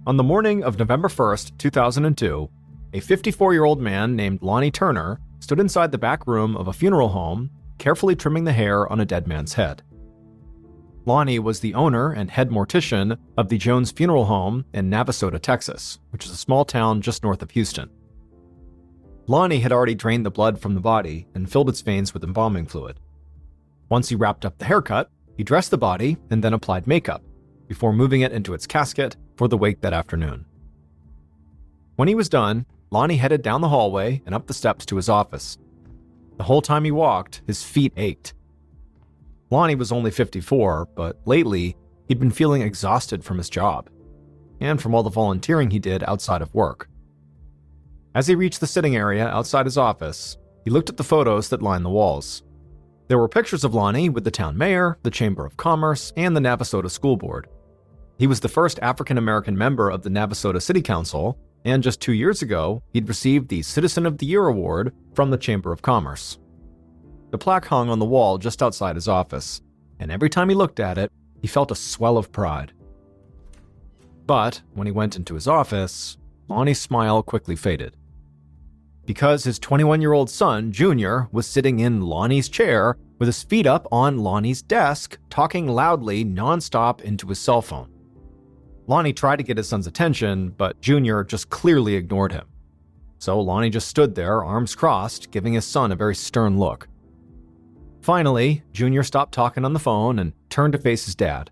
On the morning of November 1st, 2002, a 54-year-old man named Lonnie Turner stood inside the back room of a funeral home, carefully trimming the hair on a dead man's head. Lonnie was the owner and head mortician of the Jones Funeral Home in Navasota, Texas, which is a small town just north of Houston. Lonnie had already drained the blood from the body and filled its veins with embalming fluid. Once he wrapped up the haircut, he dressed the body and then applied makeup, before moving it into its casket for the wake that afternoon. When he was done, Lonnie headed down the hallway and up the steps to his office. The whole time he walked, his feet ached. Lonnie was only 54, but lately, he'd been feeling exhausted from his job, and from all the volunteering he did outside of work. As he reached the sitting area outside his office, he looked at the photos that lined the walls. There were pictures of Lonnie with the town mayor, the Chamber of Commerce, and the Navasota School Board. He was the first African-American member of the Navasota City Council, and just 2 years ago, he'd received the Citizen of the Year award from the Chamber of Commerce. The plaque hung on the wall just outside his office, and every time he looked at it, he felt a swell of pride. But when he went into his office, Lonnie's smile quickly faded. Because his 21-year-old son, Junior, was sitting in Lonnie's chair with his feet up on Lonnie's desk, talking loudly nonstop into his cell phone. Lonnie tried to get his son's attention, but Junior just clearly ignored him. So Lonnie just stood there, arms crossed, giving his son a very stern look. Finally, Junior stopped talking on the phone and turned to face his dad.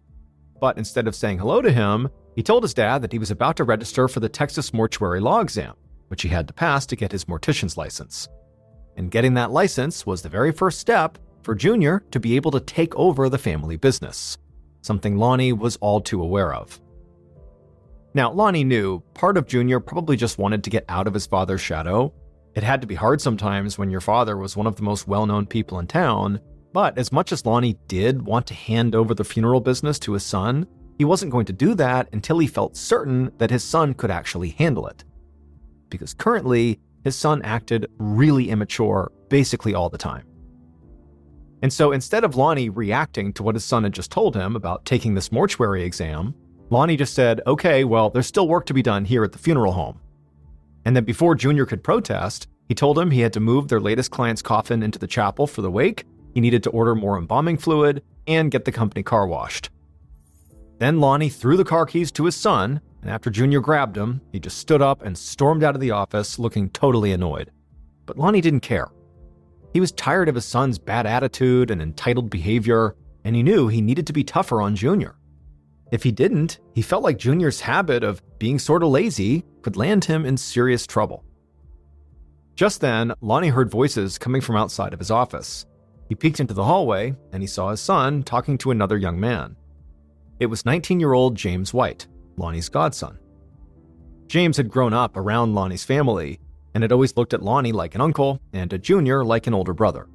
But instead of saying hello to him, he told his dad that he was about to register for the Texas Mortuary Law Exam, which he had to pass to get his mortician's license. And getting that license was the very first step for Junior to be able to take over the family business, something Lonnie was all too aware of. Now, Lonnie knew part of Junior probably just wanted to get out of his father's shadow. It had to be hard sometimes when your father was one of the most well-known people in town, but as much as Lonnie did want to hand over the funeral business to his son, he wasn't going to do that until he felt certain that his son could actually handle it. Because currently, his son acted really immature basically all the time. And so instead of Lonnie reacting to what his son had just told him about taking this mortuary exam, Lonnie just said, okay, well, there's still work to be done here at the funeral home. And then before Junior could protest, he told him he had to move their latest client's coffin into the chapel for the wake, he needed to order more embalming fluid, and get the company car washed. Then Lonnie threw the car keys to his son, and after Junior grabbed him, he just stood up and stormed out of the office looking totally annoyed. But Lonnie didn't care. He was tired of his son's bad attitude and entitled behavior, and he knew he needed to be tougher on Junior. If he didn't, he felt like Junior's habit of being sort of lazy could land him in serious trouble. Just then, Lonnie heard voices coming from outside of his office. He peeked into the hallway, and he saw his son talking to another young man. It was 19-year-old James White, Lonnie's godson. James had grown up around Lonnie's family, and had always looked at Lonnie like an uncle and at Junior like an older brother.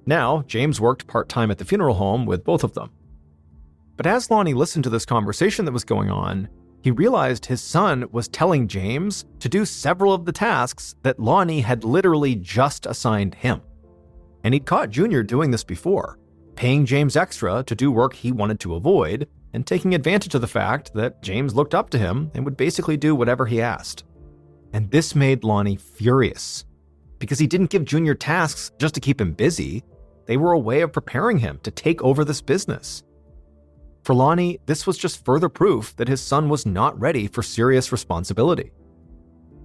Now, James worked part-time at the funeral home with both of them. But as Lonnie listened to this conversation that was going on, he realized his son was telling James to do several of the tasks that Lonnie had literally just assigned him. And he'd caught Junior doing this before, paying James extra to do work he wanted to avoid, and taking advantage of the fact that James looked up to him and would basically do whatever he asked. And this made Lonnie furious, because he didn't give Junior tasks just to keep him busy. They were a way of preparing him to take over this business. For Lonnie, this was just further proof that his son was not ready for serious responsibility.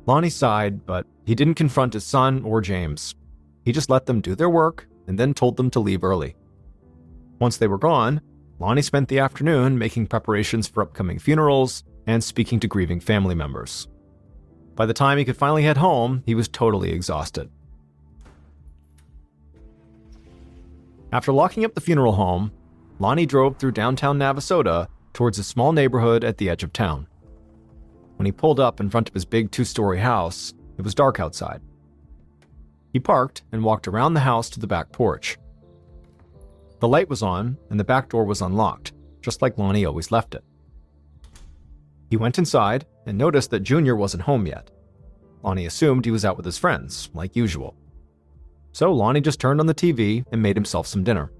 Lonnie sighed, but he didn't confront his son or James. He just let them do their work and then told them to leave early. Once they were gone, Lonnie spent the afternoon making preparations for upcoming funerals and speaking to grieving family members. By the time he could finally head home, he was totally exhausted. After locking up the funeral home, Lonnie drove through downtown Navasota towards a small neighborhood at the edge of town. When he pulled up in front of his big 2-story house, it was dark outside. He parked and walked around the house to the back porch. The light was on and the back door was unlocked, just like Lonnie always left it. He went inside and noticed that Junior wasn't home yet. Lonnie assumed he was out with his friends, like usual. So Lonnie just turned on the TV and made himself some dinner.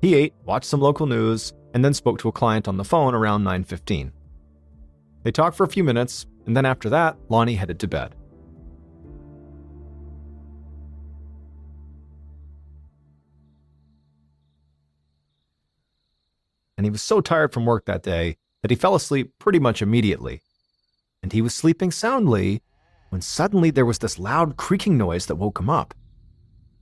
He ate, watched some local news, and then spoke to a client on the phone around 9:15. They talked for a few minutes, and then after that, Lonnie headed to bed. And he was so tired from work that day that he fell asleep pretty much immediately. And he was sleeping soundly when suddenly there was this loud creaking noise that woke him up.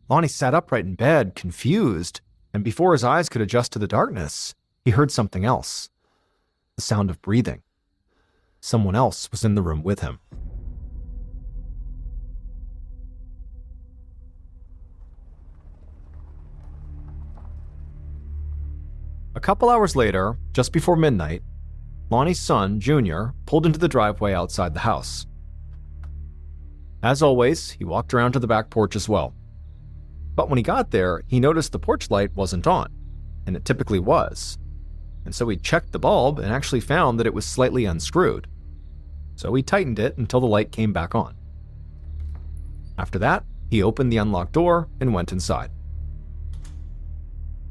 Lonnie sat upright in bed, confused, and before his eyes could adjust to the darkness, he heard something else. The sound of breathing. Someone else was in the room with him. A couple hours later, just before midnight, Lonnie's son, Junior, pulled into the driveway outside the house. As always, he walked around to the back porch as well. But when he got there, he noticed the porch light wasn't on, and it typically was. And so he checked the bulb and actually found that it was slightly unscrewed. So he tightened it until the light came back on. After that, he opened the unlocked door and went inside.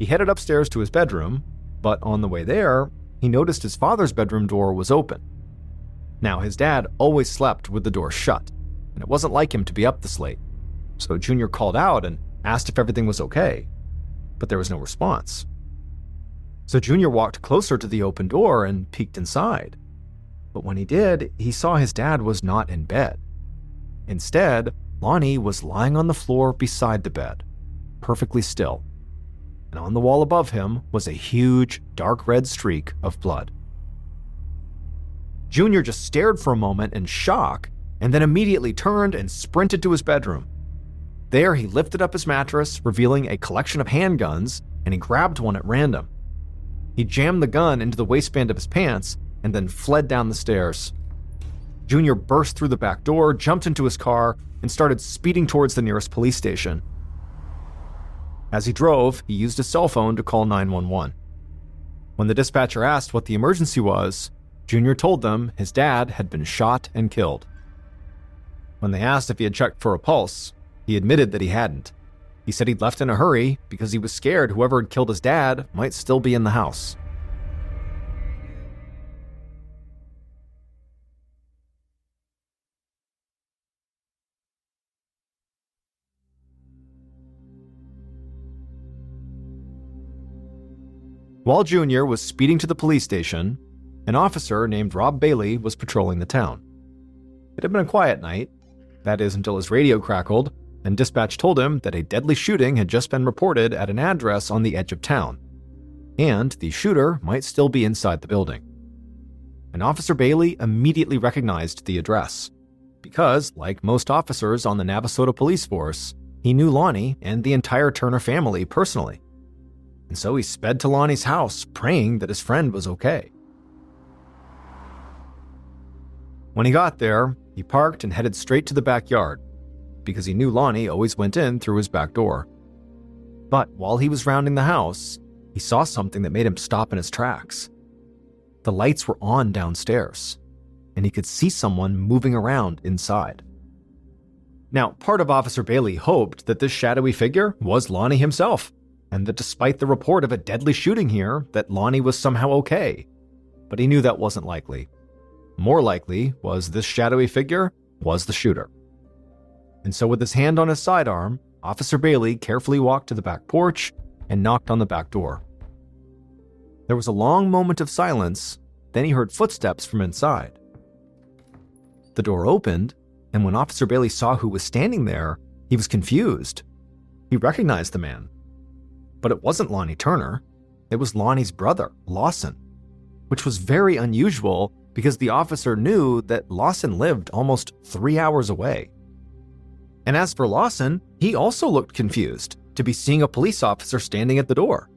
He headed upstairs to his bedroom, but on the way there, he noticed his father's bedroom door was open. Now, his dad always slept with the door shut, and it wasn't like him to be up this late. So Junior called out and asked if everything was okay, but there was no response. So Junior walked closer to the open door and peeked inside. But when he did, he saw his dad was not in bed. Instead, Lonnie was lying on the floor beside the bed, perfectly still. And on the wall above him was a huge, dark red streak of blood. Junior just stared for a moment in shock, and then immediately turned and sprinted to his bedroom. There, he lifted up his mattress, revealing a collection of handguns, and he grabbed one at random. He jammed the gun into the waistband of his pants and then fled down the stairs. Junior burst through the back door, jumped into his car, and started speeding towards the nearest police station. As he drove, he used his cell phone to call 911. When the dispatcher asked what the emergency was, Junior told them his dad had been shot and killed. When they asked if he had checked for a pulse, he admitted that he hadn't. He said he'd left in a hurry because he was scared whoever had killed his dad might still be in the house. While Junior was speeding to the police station, an officer named Rob Bailey was patrolling the town. It had been a quiet night, that is until his radio crackled, and dispatch told him that a deadly shooting had just been reported at an address on the edge of town, and the shooter might still be inside the building. And Officer Bailey immediately recognized the address, because, like most officers on the Navasota police force, he knew Lonnie and the entire Turner family personally. And so he sped to Lonnie's house, praying that his friend was okay. When he got there, he parked and headed straight to the backyard, because he knew Lonnie always went in through his back door. But while he was rounding the house, he saw something that made him stop in his tracks. The lights were on downstairs, and he could see someone moving around inside. Now, part of Officer Bailey hoped that this shadowy figure was Lonnie himself, and that despite the report of a deadly shooting here, that Lonnie was somehow okay. But he knew that wasn't likely. More likely was this shadowy figure was the shooter. And so with his hand on his sidearm, Officer Bailey carefully walked to the back porch and knocked on the back door. There was a long moment of silence, then he heard footsteps from inside. The door opened, and when Officer Bailey saw who was standing there, he was confused. He recognized the man. But it wasn't Lonnie Turner. It was Lonnie's brother, Lawson, which was very unusual because the officer knew that Lawson lived almost 3 hours away. And as for Lawson, he also looked confused to be seeing a police officer standing at the door.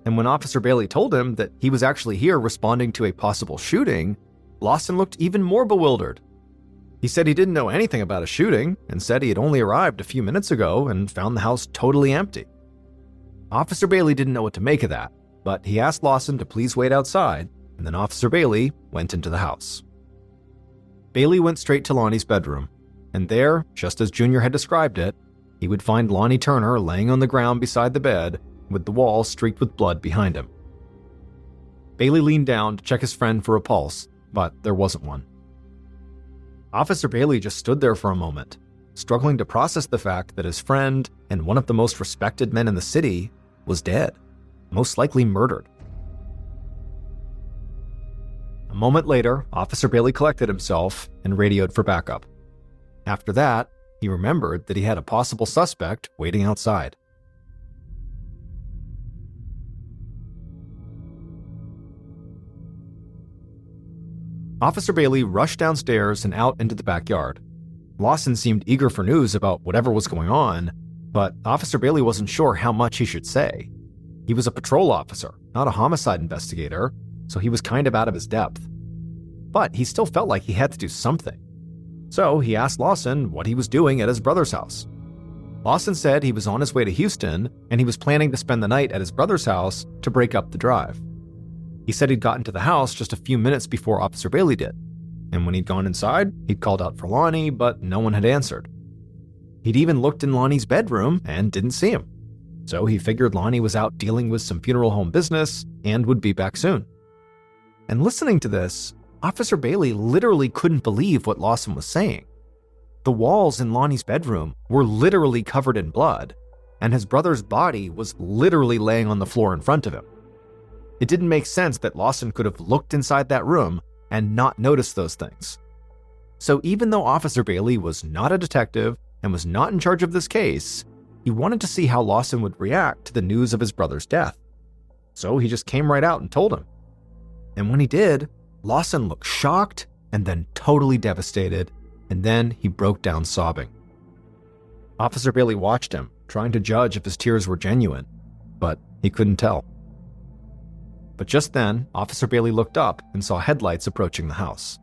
And when Officer Bailey told him that he was actually here responding to a possible shooting, Lawson looked even more bewildered. He said he didn't know anything about a shooting and said he had only arrived a few minutes ago and found the house totally empty. Officer Bailey didn't know what to make of that, but he asked Lawson to please wait outside, and then Officer Bailey went into the house. Bailey went straight to Lonnie's bedroom, and there, just as Junior had described it, he would find Lonnie Turner laying on the ground beside the bed, with the wall streaked with blood behind him. Bailey leaned down to check his friend for a pulse, but there wasn't one. Officer Bailey just stood there for a moment, struggling to process the fact that his friend and one of the most respected men in the city was dead, most likely murdered. A moment later, Officer Bailey collected himself and radioed for backup. After that, he remembered that he had a possible suspect waiting outside. Officer Bailey rushed downstairs and out into the backyard. Lawson seemed eager for news about whatever was going on, but Officer Bailey wasn't sure how much he should say. He was a patrol officer, not a homicide investigator, so he was kind of out of his depth. But he still felt like he had to do something. So he asked Lawson what he was doing at his brother's house. Lawson said he was on his way to Houston and he was planning to spend the night at his brother's house to break up the drive. He said he'd gotten to the house just a few minutes before Officer Bailey did, and when he'd gone inside, he'd called out for Lonnie, but no one had answered. He'd even looked in Lonnie's bedroom and didn't see him, so he figured Lonnie was out dealing with some funeral home business and would be back soon. And listening to this, Officer Bailey literally couldn't believe what Lawson was saying. The walls in Lonnie's bedroom were literally covered in blood, and his brother's body was literally laying on the floor in front of him. It didn't make sense that Lawson could have looked inside that room and not noticed those things. So even though Officer Bailey was not a detective and was not in charge of this case, he wanted to see how Lawson would react to the news of his brother's death. So he just came right out and told him. And when he did, Lawson looked shocked and then totally devastated, and then he broke down sobbing. Officer Bailey watched him, trying to judge if his tears were genuine, but he couldn't tell. But just then, Officer Bailey looked up and saw headlights approaching the house.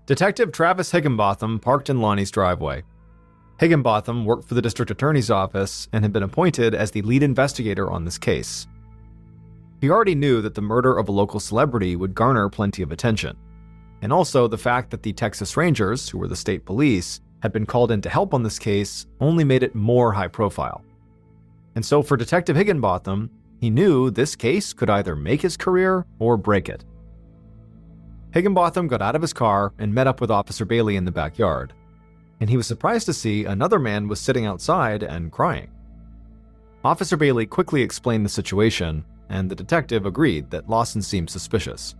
Detective Travis Higginbotham parked in Lonnie's driveway. Higginbotham worked for the district attorney's office and had been appointed as the lead investigator on this case. He already knew that the murder of a local celebrity would garner plenty of attention, and also the fact that the Texas Rangers, who were the state police, had been called in to help on this case only made it more high profile. And so for Detective Higginbotham, he knew this case could either make his career or break it. Higginbotham got out of his car and met up with Officer Bailey in the backyard, and he was surprised to see another man was sitting outside and crying. Officer Bailey quickly explained the situation, and the detective agreed that Lawson seemed suspicious.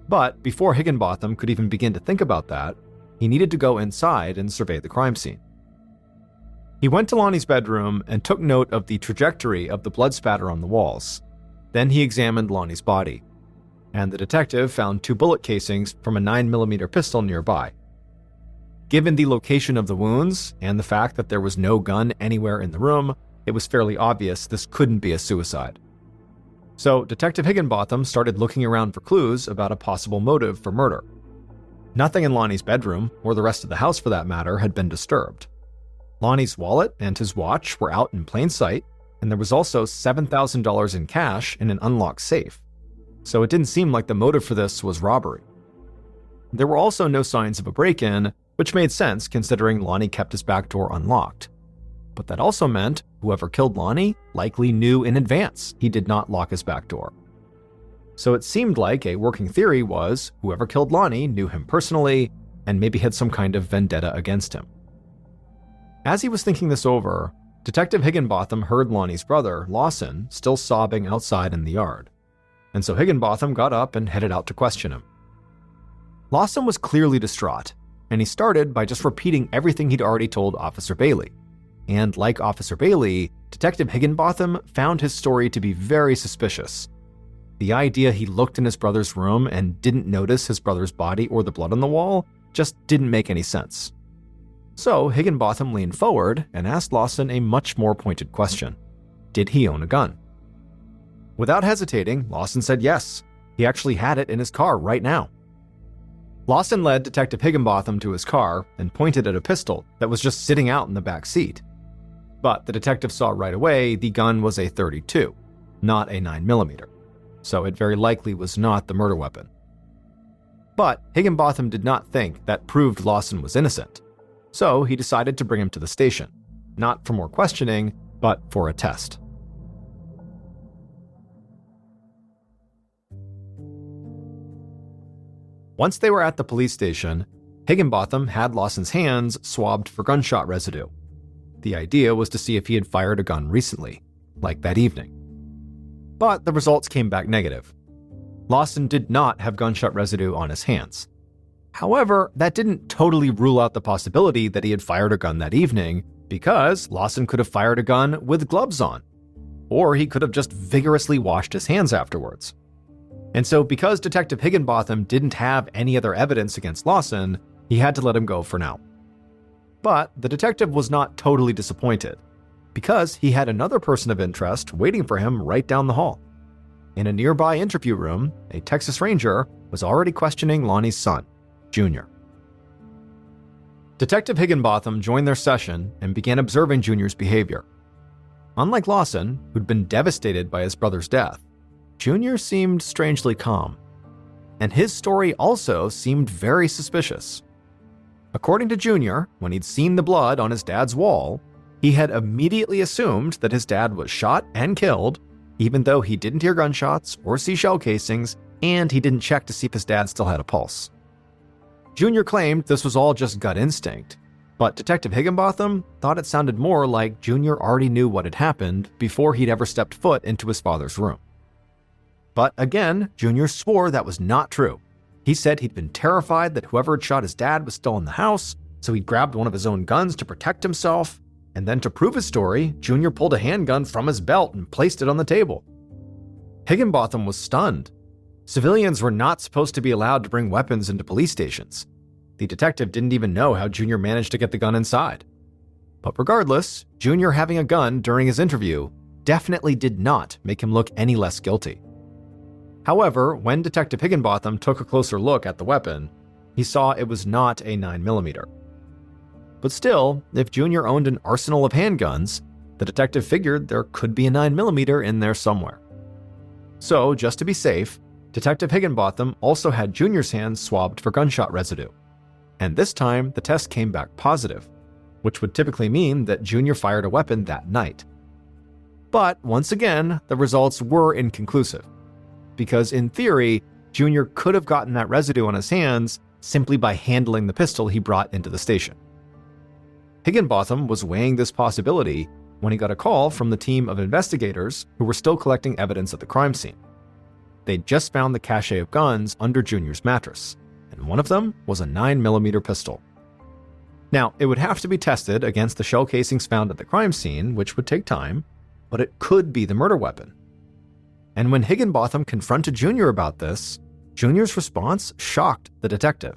But before Higginbotham could even begin to think about that, he needed to go inside and survey the crime scene. He went to Lonnie's bedroom and took note of the trajectory of the blood spatter on the walls. Then he examined Lonnie's body, and the detective found 2 bullet casings from a 9mm pistol nearby. Given the location of the wounds and the fact that there was no gun anywhere in the room, it was fairly obvious this couldn't be a suicide. So Detective Higginbotham started looking around for clues about a possible motive for murder. Nothing in Lonnie's bedroom, or the rest of the house for that matter, had been disturbed. Lonnie's wallet and his watch were out in plain sight, and there was also $7,000 in cash in an unlocked safe. So it didn't seem like the motive for this was robbery. There were also no signs of a break-in, which made sense considering Lonnie kept his back door unlocked. But that also meant whoever killed Lonnie likely knew in advance he did not lock his back door. So it seemed like a working theory was whoever killed Lonnie knew him personally and maybe had some kind of vendetta against him. As he was thinking this over, Detective Higginbotham heard Lonnie's brother, Lawson, still sobbing outside in the yard. And so Higginbotham got up and headed out to question him. Lawson was clearly distraught, and he started by just repeating everything he'd already told Officer Bailey. And like Officer Bailey, Detective Higginbotham found his story to be very suspicious. The idea he looked in his brother's room and didn't notice his brother's body or the blood on the wall just didn't make any sense. So Higginbotham leaned forward and asked Lawson a much more pointed question. Did he own a gun? Without hesitating, Lawson said yes. He actually had it in his car right now. Lawson led Detective Higginbotham to his car and pointed at a pistol that was just sitting out in the back seat. But the detective saw right away the gun was a .32, not a 9mm, so it very likely was not the murder weapon. But Higginbotham did not think that proved Lawson was innocent, so he decided to bring him to the station, not for more questioning, but for a test. Once they were at the police station, Higginbotham had Lawson's hands swabbed for gunshot residue. The idea was to see if he had fired a gun recently, like that evening. But the results came back negative. Lawson did not have gunshot residue on his hands. However, that didn't totally rule out the possibility that he had fired a gun that evening, because Lawson could have fired a gun with gloves on. Or he could have just vigorously washed his hands afterwards. And so because Detective Higginbotham didn't have any other evidence against Lawson, he had to let him go for now. But the detective was not totally disappointed, because he had another person of interest waiting for him right down the hall. In a nearby interview room, a Texas Ranger was already questioning Lonnie's son, Junior. Detective Higginbotham joined their session and began observing Junior's behavior. Unlike Lawson, who'd been devastated by his brother's death, Junior seemed strangely calm. And his story also seemed very suspicious. According to Junior, when he'd seen the blood on his dad's wall, he had immediately assumed that his dad was shot and killed, even though he didn't hear gunshots or see shell casings, and he didn't check to see if his dad still had a pulse. Junior claimed this was all just gut instinct, but Detective Higginbotham thought it sounded more like Junior already knew what had happened before he'd ever stepped foot into his father's room. But again, Junior swore that was not true. He said he'd been terrified that whoever had shot his dad was still in the house, so he grabbed one of his own guns to protect himself, and then to prove his story, Junior pulled a handgun from his belt and placed it on the table. Higginbotham was stunned. Civilians were not supposed to be allowed to bring weapons into police stations. The detective didn't even know how Junior managed to get the gun inside. But regardless, Junior having a gun during his interview definitely did not make him look any less guilty. However, when Detective Higginbotham took a closer look at the weapon, he saw it was not a 9mm. But still, if Junior owned an arsenal of handguns, the detective figured there could be a 9mm in there somewhere. So, just to be safe, Detective Higginbotham also had Junior's hands swabbed for gunshot residue. And this time, the test came back positive, which would typically mean that Junior fired a weapon that night. But once again, the results were inconclusive, because in theory, Junior could have gotten that residue on his hands simply by handling the pistol he brought into the station. Higginbotham was weighing this possibility when he got a call from the team of investigators who were still collecting evidence at the crime scene. They'd just found the cache of guns under Junior's mattress, and one of them was a 9mm pistol. Now, it would have to be tested against the shell casings found at the crime scene, which would take time, but it could be the murder weapon. And when Higginbotham confronted Junior about this, Junior's response shocked the detective,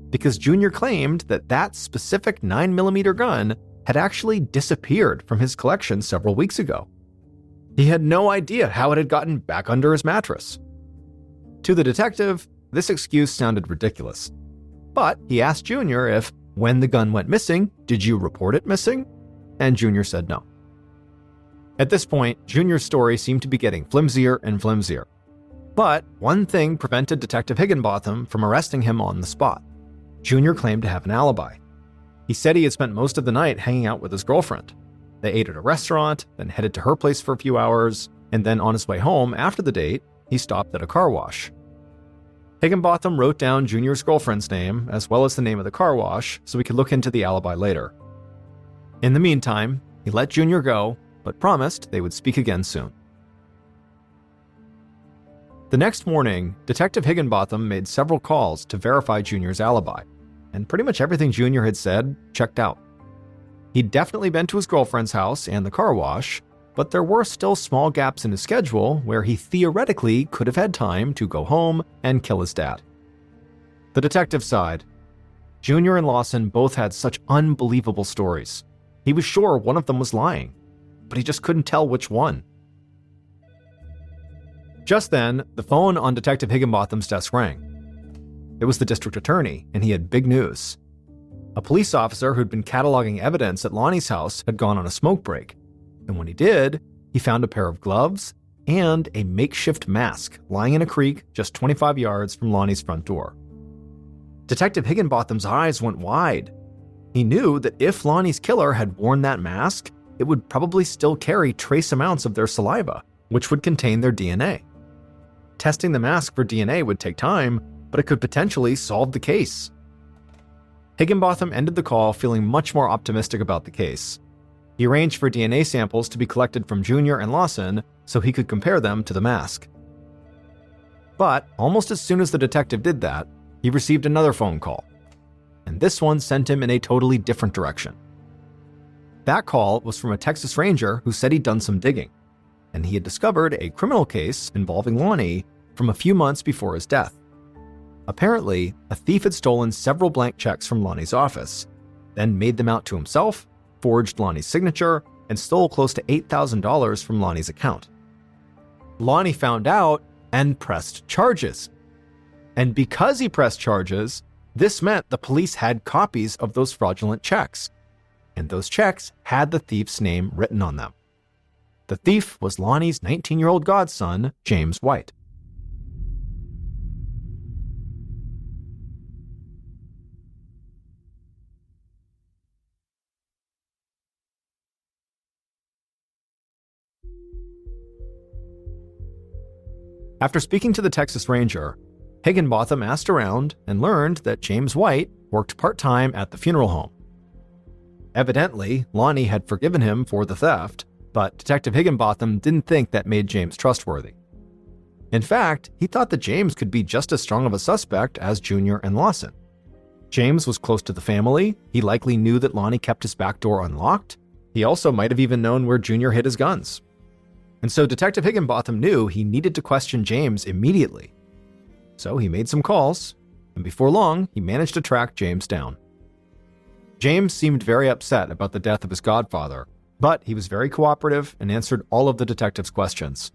because Junior claimed that that specific 9mm gun had actually disappeared from his collection several weeks ago. He had no idea how it had gotten back under his mattress. To the detective, this excuse sounded ridiculous, but he asked Junior if, when the gun went missing, did you report it missing? And Junior said no. At this point, Junior's story seemed to be getting flimsier and flimsier. But one thing prevented Detective Higginbotham from arresting him on the spot. Junior claimed to have an alibi. He said he had spent most of the night hanging out with his girlfriend. They ate at a restaurant, then headed to her place for a few hours, and then on his way home after the date, he stopped at a car wash. Higginbotham wrote down Junior's girlfriend's name, as well as the name of the car wash, so he could look into the alibi later. In the meantime, he let Junior go, but promised they would speak again soon. The next morning, Detective Higginbotham made several calls to verify Junior's alibi, and pretty much everything Junior had said checked out. He'd definitely been to his girlfriend's house and the car wash, but there were still small gaps in his schedule where he theoretically could have had time to go home and kill his dad. The detective sighed. Junior and Lawson both had such unbelievable stories. He was sure one of them was lying, but he just couldn't tell which one. Just then, the phone on Detective Higginbotham's desk rang. It was the district attorney, and he had big news. A police officer who'd been cataloging evidence at Lonnie's house had gone on a smoke break, and when he did, he found a pair of gloves and a makeshift mask lying in a creek just 25 yards from Lonnie's front door. Detective Higginbotham's eyes went wide. He knew that if Lonnie's killer had worn that mask, it would probably still carry trace amounts of their saliva, which would contain their DNA. Testing the mask for DNA would take time, but it could potentially solve the case. Higginbotham ended the call feeling much more optimistic about the case. He arranged for DNA samples to be collected from Junior and Lawson so he could compare them to the mask. But almost as soon as the detective did that, he received another phone call. And this one sent him in a totally different direction. That call was from a Texas Ranger who said he'd done some digging, and he had discovered a criminal case involving Lonnie from a few months before his death. Apparently, a thief had stolen several blank checks from Lonnie's office, then made them out to himself, forged Lonnie's signature, and stole close to $8,000 from Lonnie's account. Lonnie found out and pressed charges. And because he pressed charges, this meant the police had copies of those fraudulent checks, and those checks had the thief's name written on them. The thief was Lonnie's 19-year-old godson, James White. After speaking to the Texas Ranger, Higginbotham asked around and learned that James White worked part-time at the funeral home. Evidently, Lonnie had forgiven him for the theft, but Detective Higginbotham didn't think that made James trustworthy. In fact, he thought that James could be just as strong of a suspect as Junior and Lawson. James was close to the family, he likely knew that Lonnie kept his back door unlocked, he also might have even known where Junior hid his guns. And so Detective Higginbotham knew he needed to question James immediately. So he made some calls, and before long, he managed to track James down. James seemed very upset about the death of his godfather, but he was very cooperative and answered all of the detective's questions.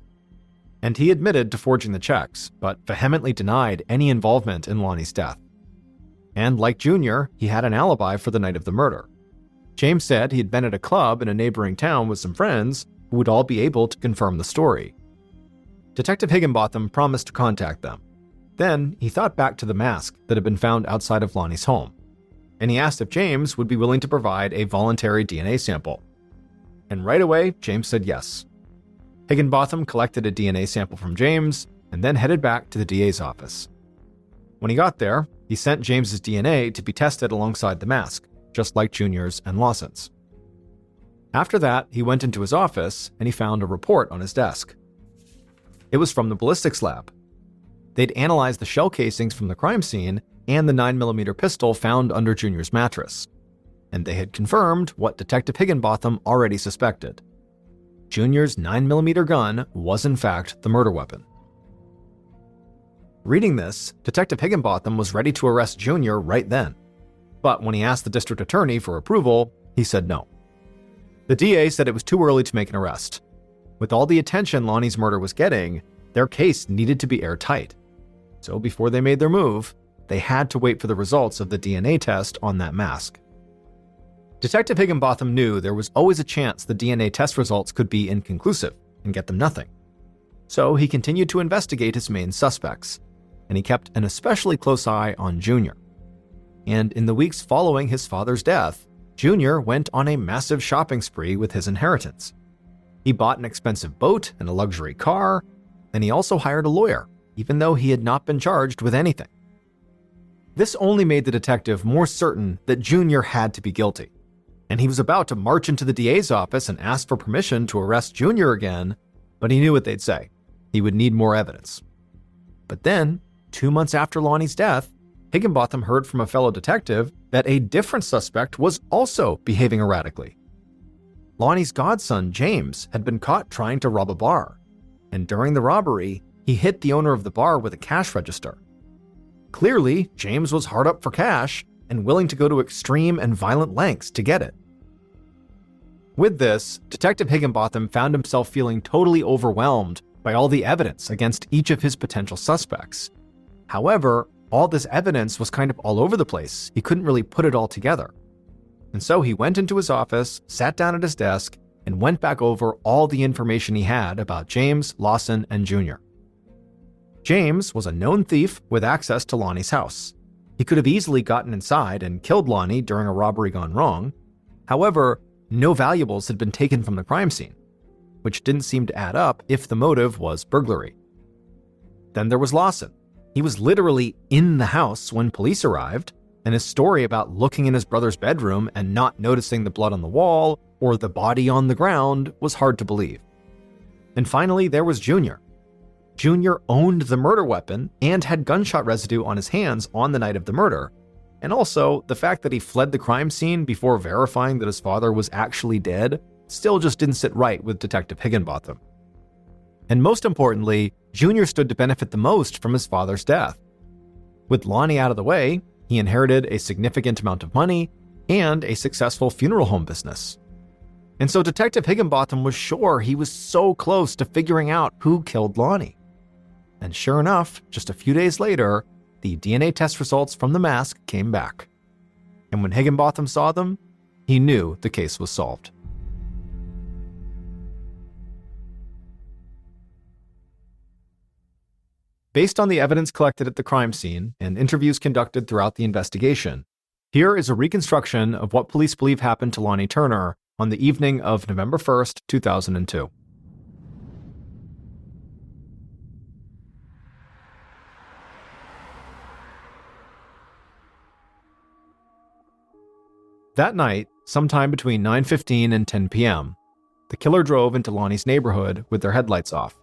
And he admitted to forging the checks, but vehemently denied any involvement in Lonnie's death. And like Junior, he had an alibi for the night of the murder. James said he had been at a club in a neighboring town with some friends who would all be able to confirm the story. Detective Higginbotham promised to contact them. Then he thought back to the mask that had been found outside of Lonnie's home, and he asked if James would be willing to provide a voluntary DNA sample. And right away, James said yes. Higginbotham collected a DNA sample from James and then headed back to the DA's office. When he got there, he sent James's DNA to be tested alongside the mask, just like Junior's and Lawson's. After that, he went into his office and he found a report on his desk. It was from the ballistics lab. They'd analyzed the shell casings from the crime scene and the 9mm pistol found under Junior's mattress, and they had confirmed what Detective Higginbotham already suspected. Junior's 9mm gun was in fact the murder weapon. Reading this, Detective Higginbotham was ready to arrest Junior right then, but when he asked the district attorney for approval, he said no. The DA said it was too early to make an arrest. With all the attention Lonnie's murder was getting, their case needed to be airtight. So before they made their move, they had to wait for the results of the DNA test on that mask. Detective Higginbotham knew there was always a chance the DNA test results could be inconclusive and get them nothing. So he continued to investigate his main suspects, and he kept an especially close eye on Junior. And in the weeks following his father's death, Junior went on a massive shopping spree with his inheritance. He bought an expensive boat and a luxury car, and he also hired a lawyer, even though he had not been charged with anything. This only made the detective more certain that Junior had to be guilty, and he was about to march into the DA's office and ask for permission to arrest Junior again, but he knew what they'd say. He would need more evidence. But then, 2 months after Lonnie's death, Higginbotham heard from a fellow detective that a different suspect was also behaving erratically. Lonnie's godson, James, had been caught trying to rob a bar, and during the robbery, he hit the owner of the bar with a cash register. Clearly, James was hard up for cash and willing to go to extreme and violent lengths to get it. With this, Detective Higginbotham found himself feeling totally overwhelmed by all the evidence against each of his potential suspects. However, all this evidence was kind of all over the place. He couldn't really put it all together. And so he went into his office, sat down at his desk, and went back over all the information he had about James, Lawson, and Junior. James was a known thief with access to Lonnie's house. He could have easily gotten inside and killed Lonnie during a robbery gone wrong. However, no valuables had been taken from the crime scene, which didn't seem to add up if the motive was burglary. Then there was Lawson. He was literally in the house when police arrived, and his story about looking in his brother's bedroom and not noticing the blood on the wall or the body on the ground was hard to believe. And finally, there was Junior. Junior owned the murder weapon and had gunshot residue on his hands on the night of the murder, and also the fact that he fled the crime scene before verifying that his father was actually dead still just didn't sit right with Detective Higginbotham. And most importantly, Junior stood to benefit the most from his father's death. With Lonnie out of the way, he inherited a significant amount of money and a successful funeral home business. And so Detective Higginbotham was sure he was so close to figuring out who killed Lonnie. And sure enough, just a few days later, the DNA test results from the mask came back. And when Higginbotham saw them, he knew the case was solved. Based on the evidence collected at the crime scene and interviews conducted throughout the investigation, here is a reconstruction of what police believe happened to Lonnie Turner on the evening of November 1st, 2002. That night, sometime between 9:15 and 10 p.m., the killer drove into Lonnie's neighborhood with their headlights off.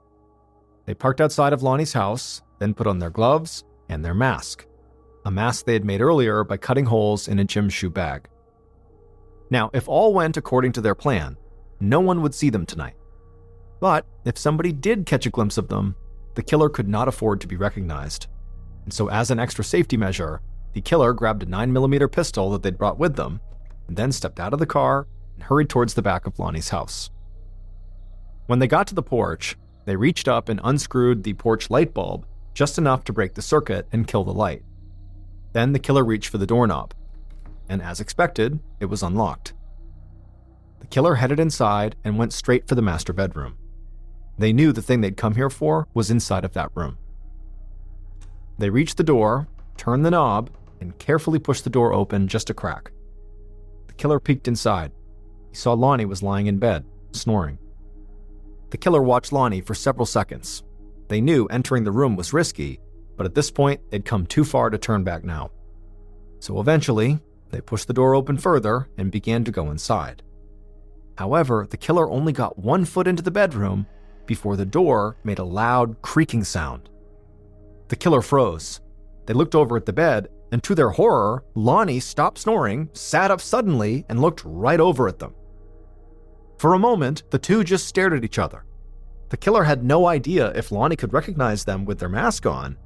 They parked outside of Lonnie's house, then put on their gloves and their mask, a mask they had made earlier by cutting holes in a gym shoe bag. Now, if all went according to their plan, no one would see them tonight. But if somebody did catch a glimpse of them, the killer could not afford to be recognized. And so as an extra safety measure, the killer grabbed a 9mm pistol that they'd brought with them, and then stepped out of the car and hurried towards the back of Lonnie's house. When they got to the porch, they reached up and unscrewed the porch light bulb just enough to break the circuit and kill the light. Then the killer reached for the doorknob, and as expected, it was unlocked. The killer headed inside and went straight for the master bedroom. They knew the thing they'd come here for was inside of that room. They reached the door, turned the knob, and carefully pushed the door open just a crack. The killer peeked inside. He saw Lonnie was lying in bed, snoring. The killer watched Lonnie for several seconds. They knew entering the room was risky, but at this point, they'd come too far to turn back now. So eventually, they pushed the door open further and began to go inside. However, the killer only got 1 foot into the bedroom before the door made a loud creaking sound. The killer froze. They looked over at the bed, and to their horror, Lonnie stopped snoring, sat up suddenly, and looked right over at them. For a moment, the two just stared at each other. The killer had no idea if Lonnie could recognize them with their mask on,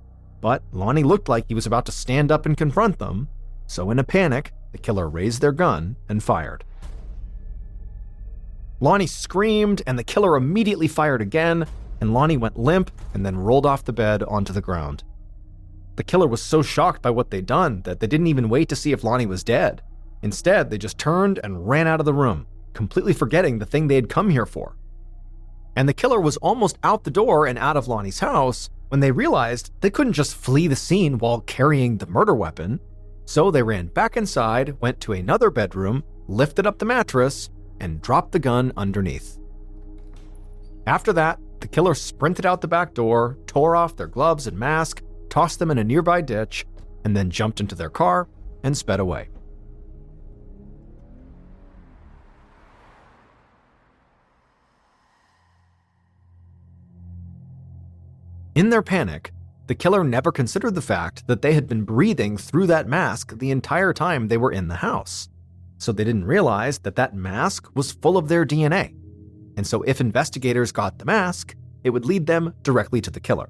but Lonnie looked like he was about to stand up and confront them, so in a panic, the killer raised their gun and fired. Lonnie screamed, and the killer immediately fired again, and Lonnie went limp and then rolled off the bed onto the ground. The killer was so shocked by what they'd done that they didn't even wait to see if Lonnie was dead. Instead, they just turned and ran out of the room, completely forgetting the thing they had come here for. And the killer was almost out the door and out of Lonnie's house when they realized they couldn't just flee the scene while carrying the murder weapon. So they ran back inside, went to another bedroom, lifted up the mattress, and dropped the gun underneath. After that, the killer sprinted out the back door, tore off their gloves and mask, tossed them in a nearby ditch, and then jumped into their car and sped away. In their panic, the killer never considered the fact that they had been breathing through that mask the entire time they were in the house. So they didn't realize that that mask was full of their DNA. And so if investigators got the mask, it would lead them directly to the killer.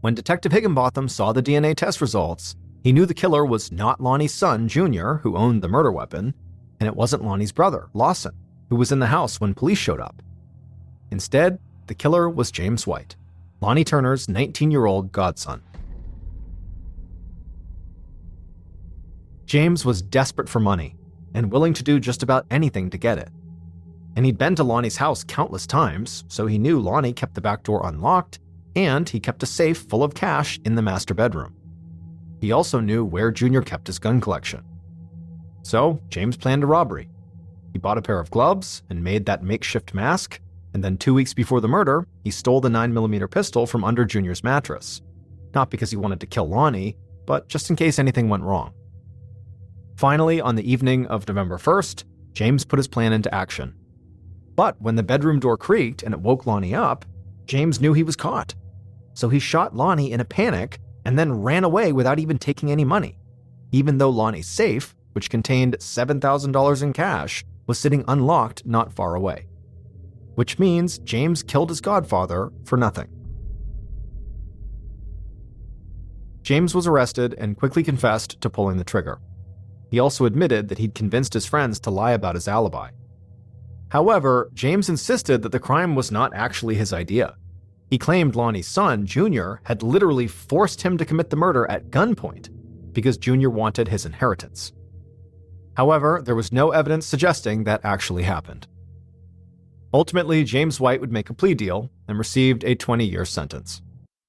When Detective Higginbotham saw the DNA test results, he knew the killer was not Lonnie's son, Junior, who owned the murder weapon, and it wasn't Lonnie's brother, Lawson, who was in the house when police showed up. Instead, the killer was James White, Lonnie Turner's 19-year-old godson. James was desperate for money and willing to do just about anything to get it. And he'd been to Lonnie's house countless times, so he knew Lonnie kept the back door unlocked, and he kept a safe full of cash in the master bedroom. He also knew where Junior kept his gun collection. So James planned a robbery. He bought a pair of gloves and made that makeshift mask, and then 2 weeks before the murder, he stole the 9mm pistol from under Junior's mattress. not because he wanted to kill Lonnie, but just in case anything went wrong. Finally, on the evening of November 1st, James put his plan into action. But when the bedroom door creaked and it woke Lonnie up, James knew he was caught. So he shot Lonnie in a panic and then ran away without even taking any money, even though Lonnie's safe, which contained $7,000 in cash, was sitting unlocked not far away. Which means James killed his godfather for nothing. James was arrested and quickly confessed to pulling the trigger. He also admitted that he'd convinced his friends to lie about his alibi. However, James insisted that the crime was not actually his idea. He claimed Lonnie's son, Junior, had literally forced him to commit the murder at gunpoint because Junior wanted his inheritance. However, there was no evidence suggesting that actually happened. Ultimately, James White would make a plea deal and received a 20-year sentence.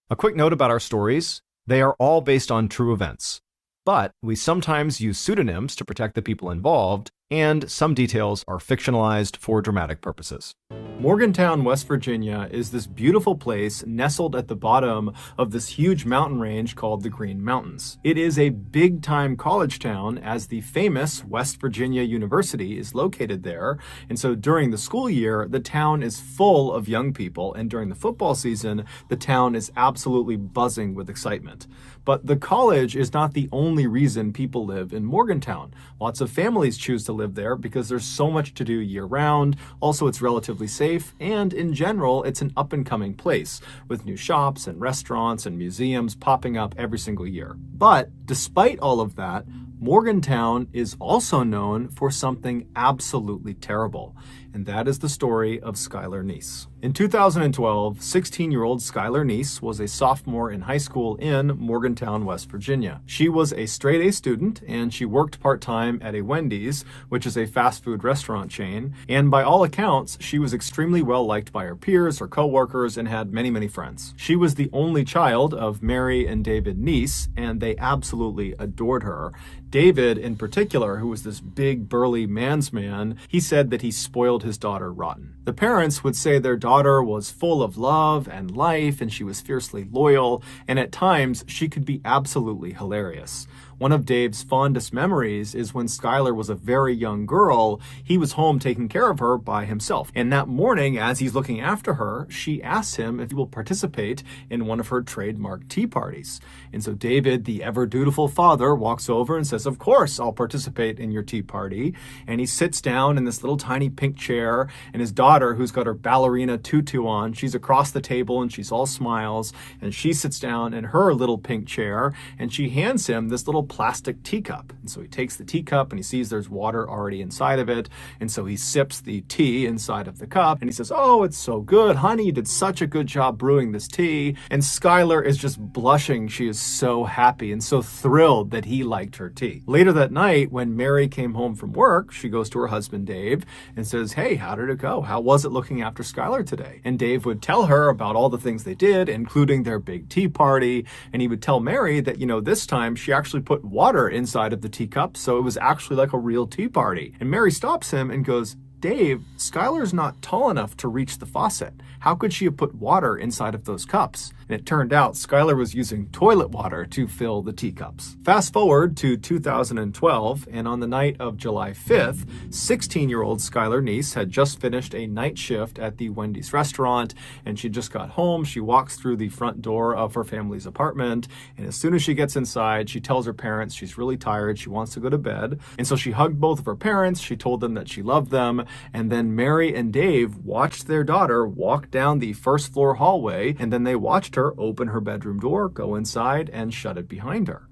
A quick note about our stories: they are all based on true events, but we sometimes use pseudonyms to protect the people involved, and some details are fictionalized for dramatic purposes. Morgantown, West Virginia is this beautiful place nestled at the bottom of this huge mountain range called the Green Mountains. It is a big-time college town, as the famous West Virginia University is located there, and so during the school year, the town is full of young people, and during the football season, the town is absolutely buzzing with excitement. But the college is not the only reason people live in Morgantown. Lots of families choose to live there because there's so much to do year-round. Also, it's relatively safe, and in general, it's an up-and-coming place with new shops and restaurants and museums popping up every single year. But despite all of that, Morgantown is also known for something absolutely terrible, and that is the story of Skylar Neese. In 2012, 16-year-old Skylar Neese was a sophomore in high school in Morgantown, West Virginia. She was a straight-A student, and she worked part-time at a Wendy's, which is a fast food restaurant chain, and by all accounts, she was extremely well-liked by her peers, her co-workers, and had many, many friends. She was the only child of Mary and David Neese, and they absolutely adored her. David, in particular, who was this big, burly man's man, he said that he spoiled his daughter rotten. The parents would say their daughter was full of love and life, and she was fiercely loyal, and at times she could be absolutely hilarious. One of Dave's fondest memories is when Skylar was a very young girl, he was home taking care of her by himself. And that morning, as he's looking after her, she asks him if he will participate in one of her trademark tea parties. And so David, the ever-dutiful father, walks over and says, "Of course, I'll participate in your tea party." And he sits down in this little tiny pink chair, and his daughter, who's got her ballerina tutu on, she's across the table and she's all smiles, and she sits down in her little pink chair, and she hands him this little plastic teacup. And so he takes the teacup and he sees there's water already inside of it. And so he sips the tea inside of the cup and he says, "Oh, it's so good, honey. You did such a good job brewing this tea." And Skylar is just blushing. She is so happy and so thrilled that he liked her tea. Later that night, when Mary came home from work, she goes to her husband, Dave, and says, "Hey, how did it go? How was it looking after Skylar today?" And Dave would tell her about all the things they did, including their big tea party. And he would tell Mary that, this time she actually put water inside of the teacup, so it was actually like a real tea party. And Mary stops him and goes, "Dave, Skylar's not tall enough to reach the faucet. How could she have put water inside of those cups?" And it turned out Skylar was using toilet water to fill the teacups. Fast forward to 2012, and on the night of July 5th, 16-year-old Skylar Neese had just finished a night shift at the Wendy's restaurant, and she just got home. She walks through the front door of her family's apartment, and as soon as she gets inside, she tells her parents she's really tired, she wants to go to bed. And so she hugged both of her parents, she told them that she loved them, and then Mary and Dave watched their daughter walk down the first floor hallway, and then they watched her open her bedroom door, go inside, and shut it behind her.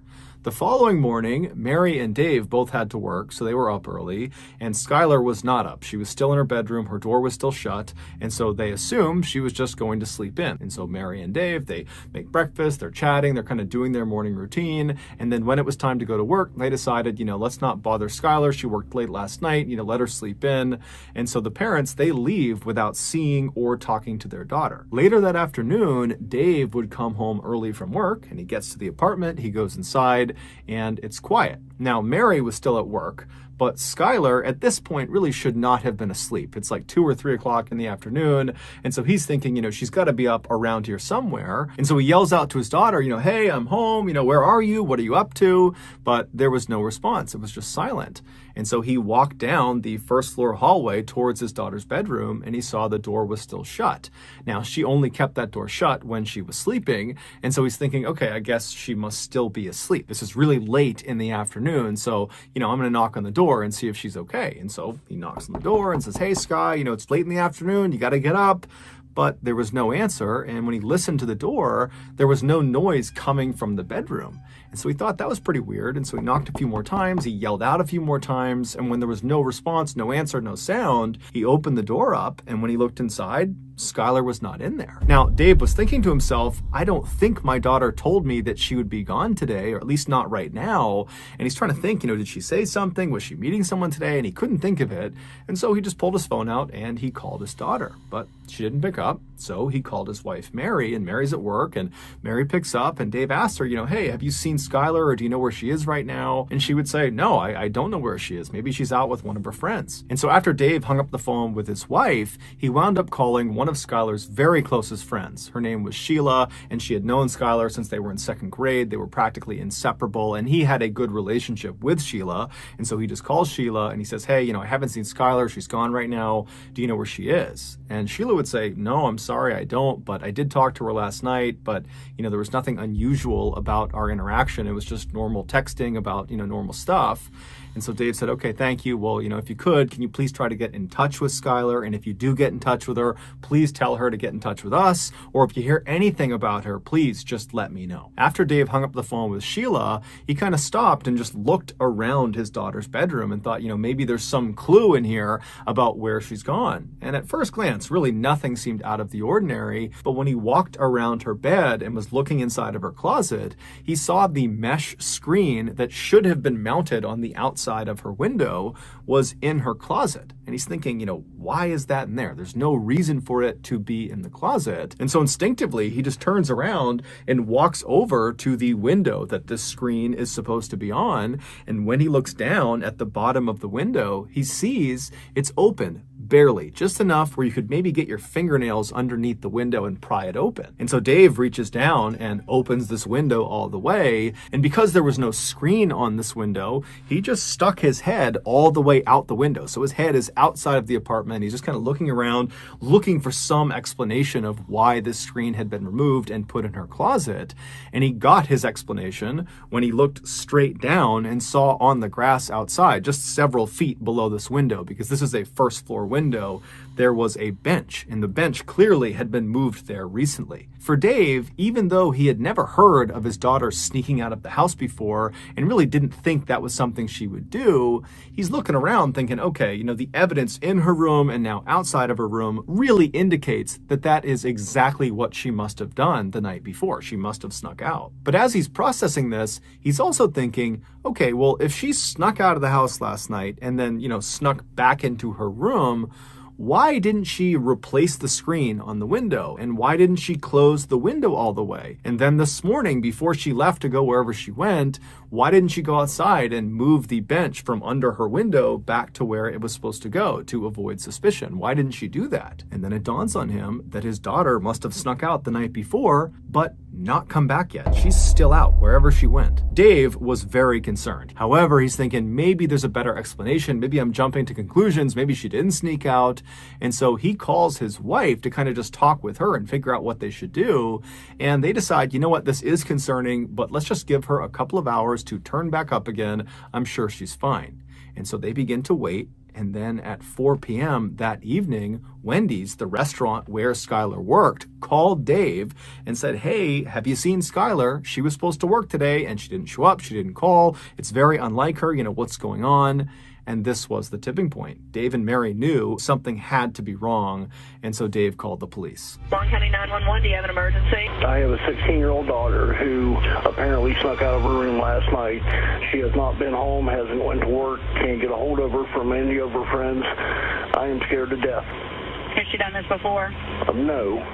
The following morning, Mary and Dave both had to work, so they were up early, and Skylar was not up. She was still in her bedroom, her door was still shut, and so they assumed she was just going to sleep in. And so Mary and Dave, they make breakfast, they're chatting, they're kind of doing their morning routine, and then when it was time to go to work, they decided, let's not bother Skylar, she worked late last night, let her sleep in. And so the parents, they leave without seeing or talking to their daughter. Later that afternoon, Dave would come home early from work, and he gets to the apartment, he goes inside, and it's quiet. Now, Mary was still at work, But Skylar, at this point, really should not have been asleep. It's like 2 or 3 o'clock in the afternoon. And so he's thinking, she's got to be up around here somewhere. And so he yells out to his daughter, hey, I'm home. Where are you? What are you up to? But there was no response. It was just silent. And so he walked down the first floor hallway towards his daughter's bedroom, and he saw the door was still shut. Now, she only kept that door shut when she was sleeping. And so he's thinking, okay, I guess she must still be asleep. This is really late in the afternoon. So, I'm going to knock on the door and see if she's okay. And so he knocks on the door and says, hey, Sky, it's late in the afternoon. You got to get up. But there was no answer, and when he listened to the door, there was no noise coming from the bedroom. And so he thought that was pretty weird, and so he knocked a few more times, he yelled out a few more times, and when there was no response, no answer, no sound, he opened the door up, and when he looked inside, Skylar was not in there. Now, Dave was thinking to himself, I don't think my daughter told me that she would be gone today, or at least not right now. And he's trying to think, did she say something? Was she meeting someone today? And he couldn't think of it. And so he just pulled his phone out and he called his daughter, but she didn't pick up. So he called his wife, Mary, and Mary's at work, and Mary picks up, and Dave asked her, hey, have you seen Skylar, or do you know where she is right now? And she would say, no, I don't know where she is. Maybe she's out with one of her friends. And so after Dave hung up the phone with his wife, he wound up calling one of Skylar's very closest friends. Her name was Sheila, and she had known Skylar since they were in second grade. They were practically inseparable, and he had a good relationship with Sheila. And so he just calls Sheila, and he says, hey, I haven't seen Skylar. She's gone right now. Do you know where she is? And Sheila would say, no, I'm sorry, I don't, but I did talk to her last night, but, there was nothing unusual about our interaction. It was just normal texting about, normal stuff. And so Dave said, okay, thank you. Well, if you could, can you please try to get in touch with Skylar? And if you do get in touch with her, please tell her to get in touch with us. Or if you hear anything about her, please just let me know. After Dave hung up the phone with Sheila, he kind of stopped and just looked around his daughter's bedroom and thought, maybe there's some clue in here about where she's gone. And at first glance, really nothing seemed out of the ordinary. But when he walked around her bed and was looking inside of her closet, he saw the mesh screen that should have been mounted on the outside of her window was in her closet. And he's thinking, why is that in there? There's no reason for it to be in the closet. And so instinctively, he just turns around and walks over to the window that this screen is supposed to be on. And when he looks down at the bottom of the window, he sees it's open. Barely, just enough where you could maybe get your fingernails underneath the window and pry it open. And so Dave reaches down and opens this window all the way. And because there was no screen on this window, he just stuck his head all the way out the window. So his head is outside of the apartment. He's just kind of looking around, looking for some explanation of why this screen had been removed and put in her closet. And he got his explanation when he looked straight down and saw on the grass outside, just several feet below this window, because this is a first floor window, there was a bench, and the bench clearly had been moved there recently. For Dave, even though he had never heard of his daughter sneaking out of the house before and really didn't think that was something she would do, he's looking around thinking, okay, the evidence in her room and now outside of her room really indicates that that is exactly what she must have done the night before. She must have snuck out. But as he's processing this, he's also thinking, okay, well, if she snuck out of the house last night and then, snuck back into her room, why didn't she replace the screen on the window? And why didn't she close the window all the way? And then this morning, before she left to go wherever she went, why didn't she go outside and move the bench from under her window back to where it was supposed to go to avoid suspicion? Why didn't she do that? And then it dawns on him that his daughter must have snuck out the night before, but not come back yet. She's still out wherever she went. Dave was very concerned. However, he's thinking maybe there's a better explanation. Maybe I'm jumping to conclusions. Maybe she didn't sneak out. And so he calls his wife to kind of just talk with her and figure out what they should do. And they decide, you know what, this is concerning, but let's just give her a couple of hours to turn back up again. I'm sure she's fine. And so they begin to wait. And then at 4 p.m. that evening, Wendy's, the restaurant where Skylar worked, called Dave and said, hey, have you seen Skylar? She was supposed to work today and she didn't show up. She didn't call. It's very unlike her. What's going on? And this was the tipping point. Dave and Mary knew something had to be wrong, and so Dave called the police. Long County 911, do you have an emergency? I have a 16-year-old daughter who apparently snuck out of her room last night. She has not been home, hasn't went to work, can't get a hold of her from any of her friends. I am scared to death. Has she done this before? No.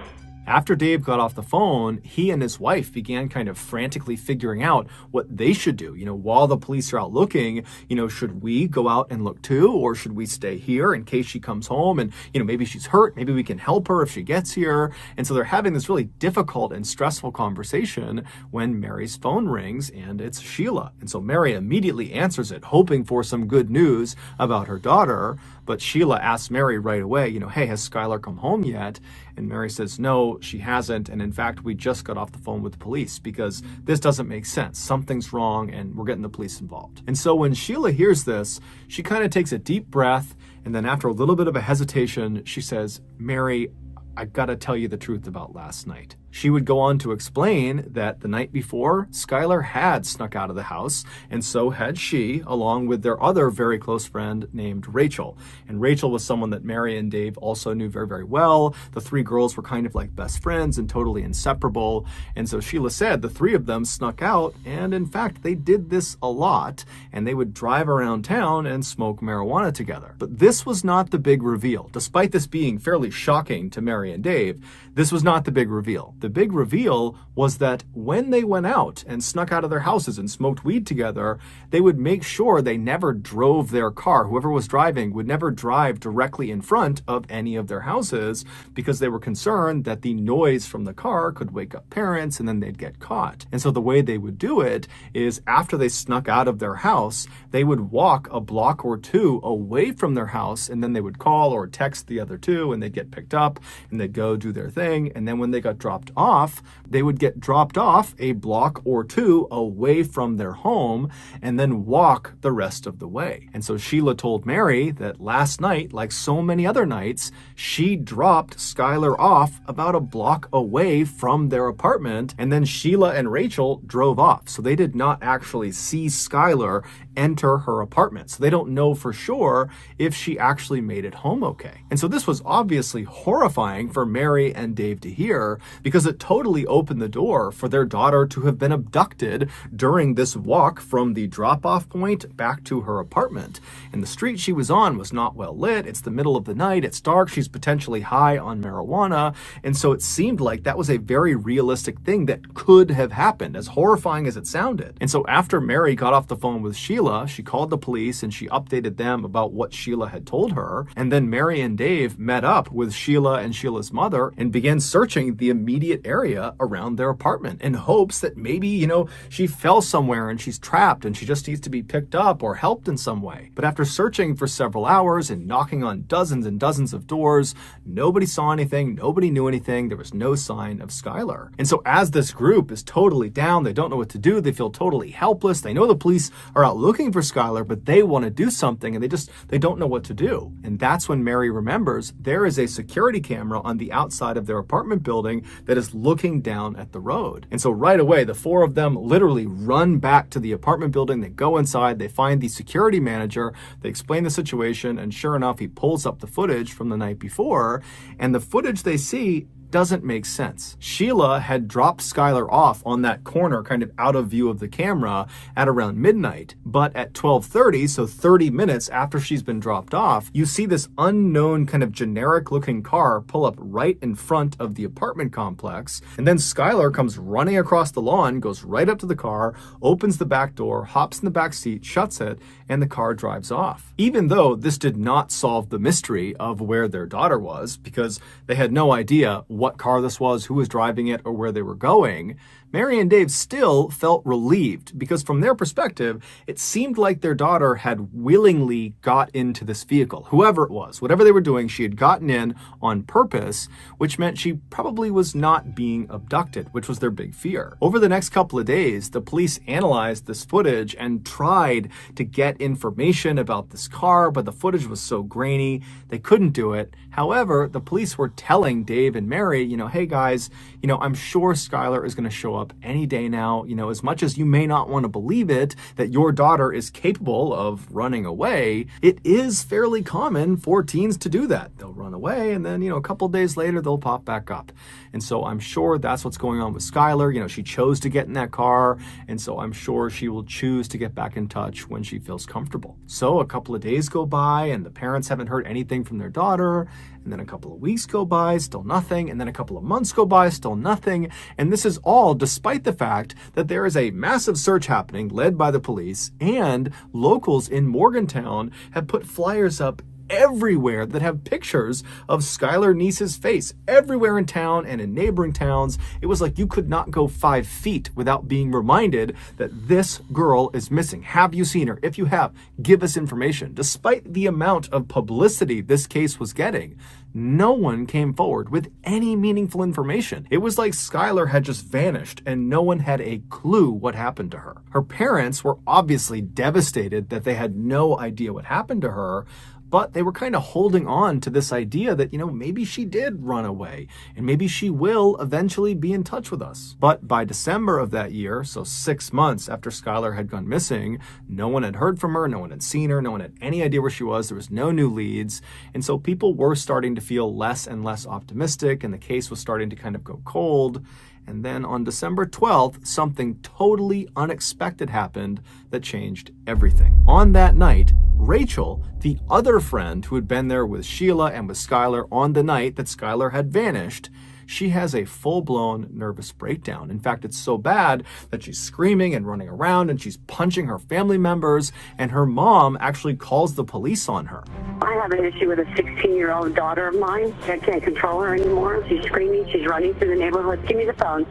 After Dave got off the phone, he and his wife began kind of frantically figuring out what they should do. While the police are out looking, should we go out and look too? Or should we stay here in case she comes home and, maybe she's hurt, maybe we can help her if she gets here. And so they're having this really difficult and stressful conversation when Mary's phone rings and it's Sheila. And so Mary immediately answers it, hoping for some good news about her daughter. But Sheila asks Mary right away, hey, has Skylar come home yet? And Mary says, no, she hasn't. And in fact, we just got off the phone with the police because this doesn't make sense. Something's wrong and we're getting the police involved. And so when Sheila hears this, she kind of takes a deep breath. And then after a little bit of a hesitation, she says, Mary, I gotta tell you the truth about last night. She would go on to explain that the night before, Skylar had snuck out of the house, and so had she, along with their other very close friend named Rachel. And Rachel was someone that Mary and Dave also knew very, very well. The three girls were kind of like best friends and totally inseparable. And so Sheila said the three of them snuck out, and in fact, they did this a lot, and they would drive around town and smoke marijuana together. But this was not the big reveal. Despite this being fairly shocking to Mary and Dave, this was not the big reveal. The big reveal was that when they went out and snuck out of their houses and smoked weed together, they would make sure they never drove their car. Whoever was driving would never drive directly in front of any of their houses because they were concerned that the noise from the car could wake up parents and then they'd get caught. And so the way they would do it is after they snuck out of their house, they would walk a block or two away from their house and then they would call or text the other two and they'd get picked up and they'd go do their thing. And then when they got dropped off, they would get dropped off a block or two away from their home and then walk the rest of the way. And so Sheila told Mary that last night, like so many other nights, she dropped Skylar off about a block away from their apartment, and then Sheila and Rachel drove off. So they did not actually see Skylar enter her apartment. So they don't know for sure if she actually made it home okay. And so this was obviously horrifying for Mary and Dave to hear because it totally opened the door for their daughter to have been abducted during this walk from the drop-off point back to her apartment. And the street she was on was not well lit. It's the middle of the night. It's dark. She's potentially high on marijuana. And so it seemed like that was a very realistic thing that could have happened, as horrifying as it sounded. And so after Mary got off the phone with Sheila, she called the police and she updated them about what Sheila had told her. And then Mary and Dave met up with Sheila and Sheila's mother and began searching the immediate area around their apartment in hopes that maybe, she fell somewhere and she's trapped and she just needs to be picked up or helped in some way. But after searching for several hours and knocking on dozens and dozens of doors, nobody saw anything, nobody knew anything, there was no sign of Skylar. And so as this group is totally down, they don't know what to do, they feel totally helpless, they know the police are out looking for Skylar, but they want to do something and they don't know what to do. And that's when Mary remembers there is a security camera on the outside of their apartment building that is looking down at the road. And so right away, the four of them literally run back to the apartment building. They go inside, they find the security manager, they explain the situation, and sure enough, he pulls up the footage from the night before, and the footage they see doesn't make sense. Sheila had dropped Skylar off on that corner, kind of out of view of the camera at around midnight. But at 12:30, so 30 minutes after she's been dropped off, you see this unknown kind of generic looking car pull up right in front of the apartment complex. And then Skylar comes running across the lawn, goes right up to the car, opens the back door, hops in the back seat, shuts it, and the car drives off. Even though this did not solve the mystery of where their daughter was, because they had no idea what car this was, who was driving it, or where they were going, Mary and Dave still felt relieved because from their perspective, it seemed like their daughter had willingly got into this vehicle. Whoever it was, whatever they were doing, she had gotten in on purpose, which meant she probably was not being abducted, which was their big fear. Over the next couple of days, the police analyzed this footage and tried to get information about this car, but the footage was so grainy, they couldn't do it. However, the police were telling Dave and Mary, hey guys, I'm sure Skylar is going to show up any day now. As much as you may not want to believe it, that your daughter is capable of running away, it is fairly common for teens to do that. They'll run away and then, a couple days later, they'll pop back up. And so I'm sure that's what's going on with Skylar. She chose to get in that car. And so I'm sure she will choose to get back in touch when she feels comfortable. So a couple of days go by and the parents haven't heard anything from their daughter. and then a couple of weeks go by, still nothing, and then a couple of months go by, still nothing. And this is all despite the fact that there is a massive search happening led by the police, and locals in Morgantown have put flyers up everywhere that have pictures of Skylar Neese's face everywhere in town and in neighboring towns. It was like you could not go 5 feet without being reminded that this girl is missing. Have you seen her? If you have, give us information. Despite the amount of publicity this case was getting, no one came forward with any meaningful information. It was like Skylar had just vanished and no one had a clue what happened to her. Her parents were obviously devastated that they had no idea what happened to her, but they were kind of holding on to this idea that, maybe she did run away and maybe she will eventually be in touch with us. But by December of that year, so 6 months after Skylar had gone missing, no one had heard from her, no one had seen her, no one had any idea where she was, there was no new leads. And so people were starting to feel less and less optimistic, and the case was starting to kind of go cold. And then on December 12th, something totally unexpected happened that changed everything. On that night, Rachel, the other friend who had been there with Sheila and with Skylar on the night that Skylar had vanished, she has a full-blown nervous breakdown. In fact, it's so bad that she's screaming and running around and she's punching her family members, and her mom actually calls the police on her. I have an issue with a 16-year-old daughter of mine. I can't control her anymore. She's screaming. She's running through the neighborhood. Give me the phone.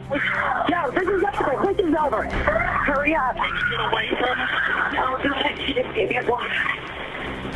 No, this is over. This is over. Hurry up.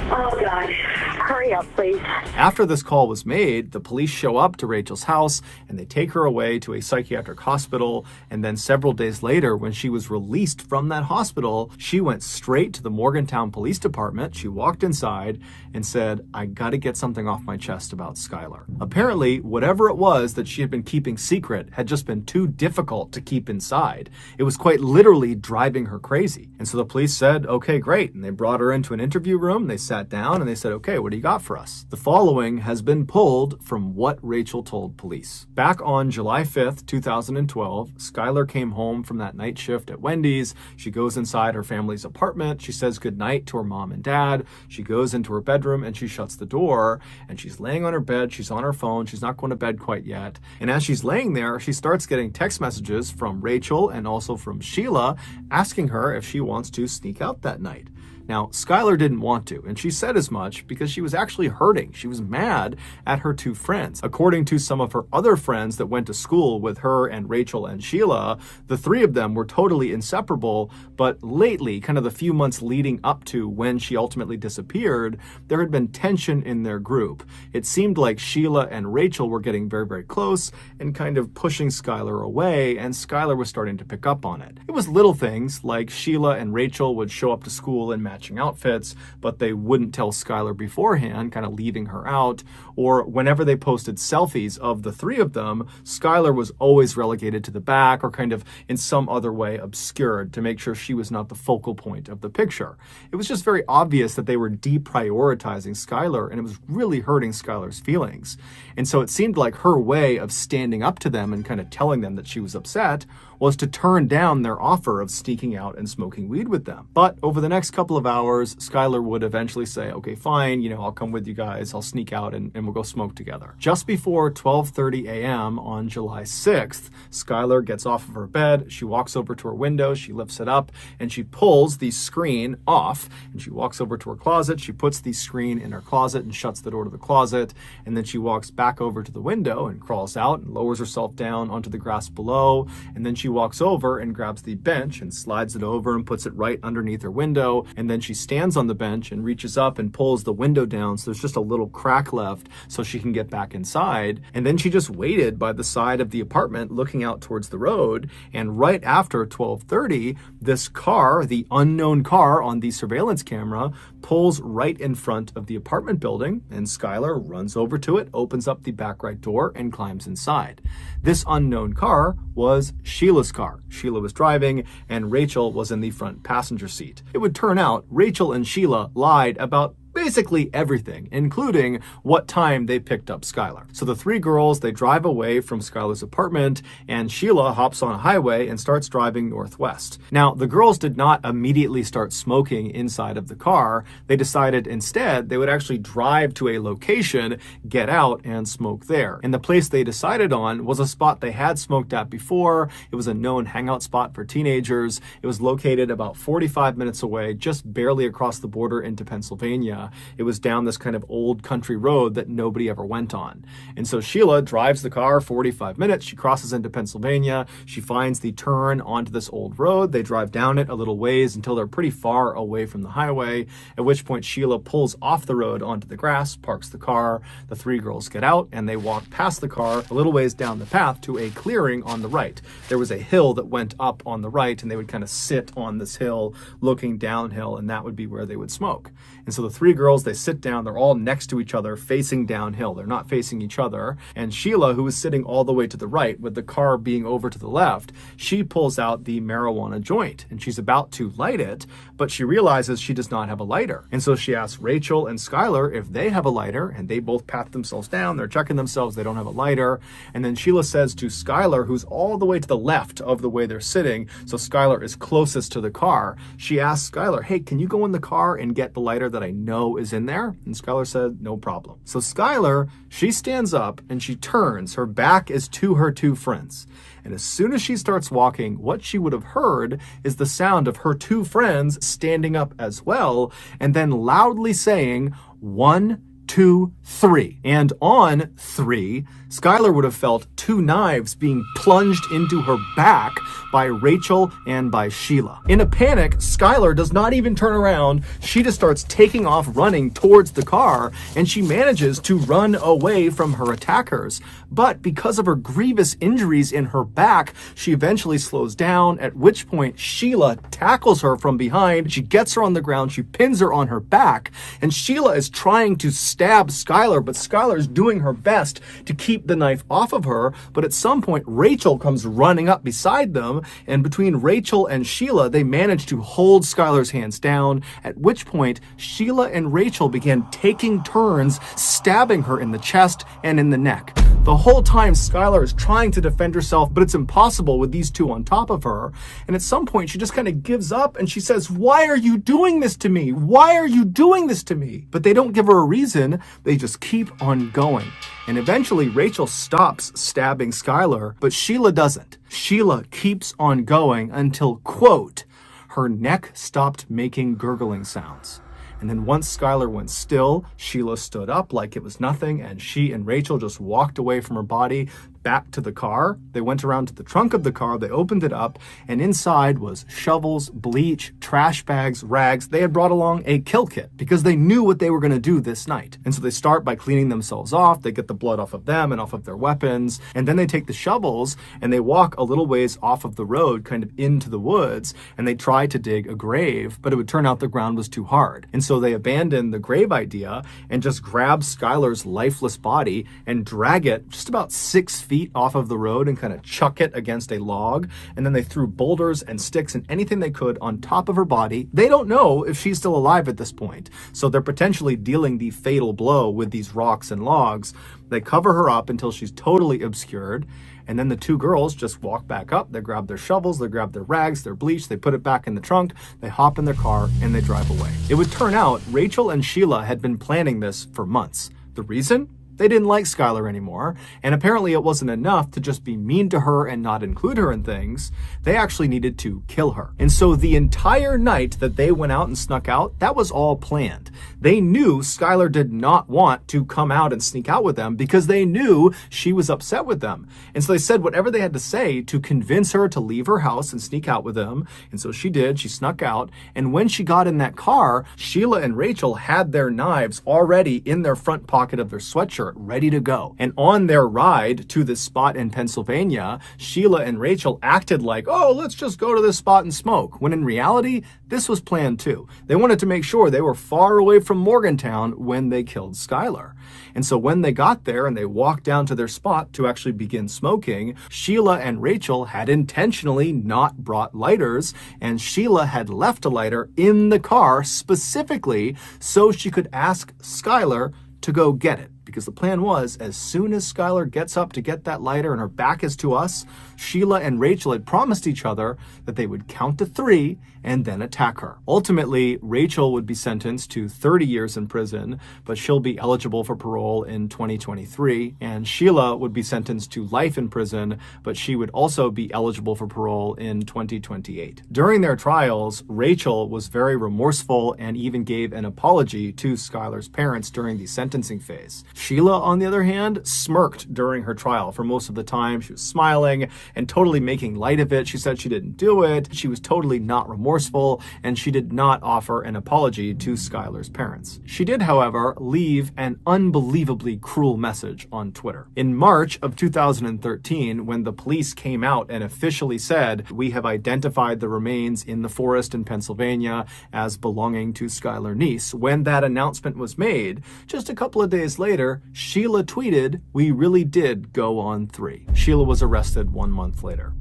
Oh, God. Hurry up, please. After this call was made, the police show up to Rachel's house and they take her away to a psychiatric hospital. And then several days later, when she was released from that hospital, she went straight to the Morgantown Police Department. She walked inside and said, "I got to get something off my chest about Skylar." Apparently, whatever it was that she had been keeping secret had just been too difficult to keep inside. It was quite literally driving her crazy. And so the police said, "Okay, great." And they brought her into an interview room. They sat down and they said, "Okay, what do you got for us?" The following has been pulled from what Rachel told police. Back on July 5th, 2012, Skylar came home from that night shift at Wendy's. She goes inside her family's apartment. She says goodnight to her mom and dad. She goes into her bedroom and she shuts the door, and she's laying on her bed. She's on her phone. She's not going to bed quite yet. And as she's laying there, she starts getting text messages from Rachel and also from Sheila asking her if she wants to sneak out that night. Now, Skylar didn't want to, and she said as much because she was actually hurting. She was mad at her two friends. According to some of her other friends that went to school with her and Rachel and Sheila, the three of them were totally inseparable, but lately, kind of the few months leading up to when she ultimately disappeared, there had been tension in their group. It seemed like Sheila and Rachel were getting very, very close and kind of pushing Skylar away, and Skylar was starting to pick up on it. It was little things like Sheila and Rachel would show up to school in matching outfits, but they wouldn't tell Skylar beforehand, kind of leaving her out. Or whenever they posted selfies of the three of them, Skylar was always relegated to the back or kind of in some other way obscured to make sure she was not the focal point of the picture. It was just very obvious that they were deprioritizing Skylar, and it was really hurting Skylar's feelings. And so it seemed like her way of standing up to them and kind of telling them that she was upset was to turn down their offer of sneaking out and smoking weed with them. But over the next couple of hours, Skylar would eventually say, "Okay, fine, I'll come with you guys. I'll sneak out and we'll go smoke together." Just before 12:30 a.m. on July 6th, Skylar gets off of her bed. She walks over to her window. She lifts it up and she pulls the screen off, and she walks over to her closet. She puts the screen in her closet and shuts the door to the closet. And then she walks back over to the window and crawls out and lowers herself down onto the grass below. And then she walks over and grabs the bench and slides it over and puts it right underneath her window. And then she stands on the bench and reaches up and pulls the window down so there's just a little crack left so she can get back inside. And then she just waited by the side of the apartment looking out towards the road. And right after 12:30, this car, the unknown car on the surveillance camera, pulls right in front of the apartment building, and Skylar runs over to it, opens up the back right door, and climbs inside. This unknown car was Sheila's car. Sheila was driving, and Rachel was in the front passenger seat. It would turn out Rachel and Sheila lied about basically everything, including what time they picked up Skylar. So the three girls, they drive away from Skylar's apartment, and Sheila hops on a highway and starts driving northwest. Now, the girls did not immediately start smoking inside of the car. They decided instead they would actually drive to a location, get out, and smoke there. And the place they decided on was a spot they had smoked at before. It was a known hangout spot for teenagers. It was located about 45 minutes away, just barely across the border into Pennsylvania. It was down this kind of old country road that nobody ever went on. And so Sheila drives the car 45 minutes. She crosses into Pennsylvania. She finds the turn onto this old road. They drive down it a little ways until they're pretty far away from the highway, at which point Sheila pulls off the road onto the grass, parks the car. The three girls get out and they walk past the car a little ways down the path to a clearing on the right. There was a hill that went up on the right, and they would kind of sit on this hill looking downhill, and that would be where they would smoke. And so the three girls, they sit down, they're all next to each other facing downhill. They're not facing each other. And Sheila, who was sitting all the way to the right with the car being over to the left, she pulls out the marijuana joint and she's about to light it, but she realizes she does not have a lighter. And so she asks Rachel and Skylar if they have a lighter, and they both pat themselves down. They're checking themselves. They don't have a lighter. And then Sheila says to Skylar, who's all the way to the left of the way they're sitting, so Skylar is closest to the car, she asks Skylar, hey, can you go in the car and get the lighter that I know is in there? And Skylar said, no problem. So Skylar, she stands up and she turns. Her back is to her two friends. And as soon as she starts walking, what she would have heard is the sound of her two friends standing up as well, and then loudly saying, 1, 2, 3. And on 3, Skylar would have felt two knives being plunged into her back by Rachel and by Sheila. In a panic, Skylar does not even turn around. She just starts taking off running towards the car, and she manages to run away from her attackers. But because of her grievous injuries in her back, she eventually slows down, at which point Sheila tackles her from behind. She gets her on the ground, she pins her on her back, and Sheila is trying to stab Skylar, but Skylar is doing her best to keep the knife off of her. But at some point, Rachel comes running up beside them, and between Rachel and Sheila, they manage to hold Skylar's hands down, at which point Sheila and Rachel began taking turns stabbing her in the chest and in the neck. The whole time, Skylar is trying to defend herself, but it's impossible with these two on top of her. And at some point, she just kind of gives up and she says, why are you doing this to me? Why are you doing this to me? But they don't give her a reason. They just keep on going. And eventually, Rachel stops stabbing Skylar, but Sheila doesn't. Sheila keeps on going until, quote, her neck stopped making gurgling sounds. And then once Skylar went still, Sheila stood up like it was nothing, and she and Rachel just walked away from her body back to the car. They went around to the trunk of the car, they opened it up, and inside was shovels, bleach, trash bags, rags. They had brought along a kill kit because they knew what they were going to do this night. And so they start by cleaning themselves off. They get the blood off of them and off of their weapons, and then they take the shovels and they walk a little ways off of the road, kind of into the woods, and they try to dig a grave, but it would turn out the ground was too hard. And so they abandon the grave idea and just grab Skylar's lifeless body and drag it just about 6 feet off of the road and kind of chuck it against a log. And then they threw boulders and sticks and anything they could on top of her body. They don't know if she's still alive at this point, so they're potentially dealing the fatal blow with these rocks and logs. They cover her up until she's totally obscured. And then the two girls just walk back up. They grab their shovels, they grab their rags, their bleach, they put it back in the trunk, they hop in their car, and they drive away. It would turn out Rachel and Sheila had been planning this for months. The reason? They didn't like Skylar anymore, and apparently it wasn't enough to just be mean to her and not include her in things. They actually needed to kill her. And so the entire night that they went out and snuck out, that was all planned. They knew Skylar did not want to come out and sneak out with them because they knew she was upset with them. And so they said whatever they had to say to convince her to leave her house and sneak out with them. And so she did. She snuck out. And when she got in that car, Sheila and Rachel had their knives already in their front pocket of their sweatshirt. t-shirt ready to go. And on their ride to this spot in Pennsylvania, Sheila and Rachel acted like, oh, let's just go to this spot and smoke, when in reality, this was planned too. They wanted to make sure they were far away from Morgantown when they killed Skylar. And so when they got there and they walked down to their spot to actually begin smoking, Sheila and Rachel had intentionally not brought lighters, and Sheila had left a lighter in the car specifically so she could ask Skylar to go get it. Because the plan was, as soon as Skylar gets up to get that lighter and her back is to us, Sheila and Rachel had promised each other that they would count to 3 and then attack her. Ultimately, Rachel would be sentenced to 30 years in prison, but she'll be eligible for parole in 2023. And Sheila would be sentenced to life in prison, but she would also be eligible for parole in 2028. During their trials, Rachel was very remorseful and even gave an apology to Skylar's parents during the sentencing phase. Sheila, on the other hand, smirked during her trial for most of the time. She was smiling and totally making light of it. She said she didn't do it. She was totally not remorseful, and she did not offer an apology to Skylar's parents. She did, however, leave an unbelievably cruel message on Twitter. In March of 2013, when the police came out and officially said, we have identified the remains in the forest in Pennsylvania as belonging to Skylar Neese, when that announcement was made, just a couple of days later, Sheila tweeted, we really did go on 3. Sheila was arrested 1 month later.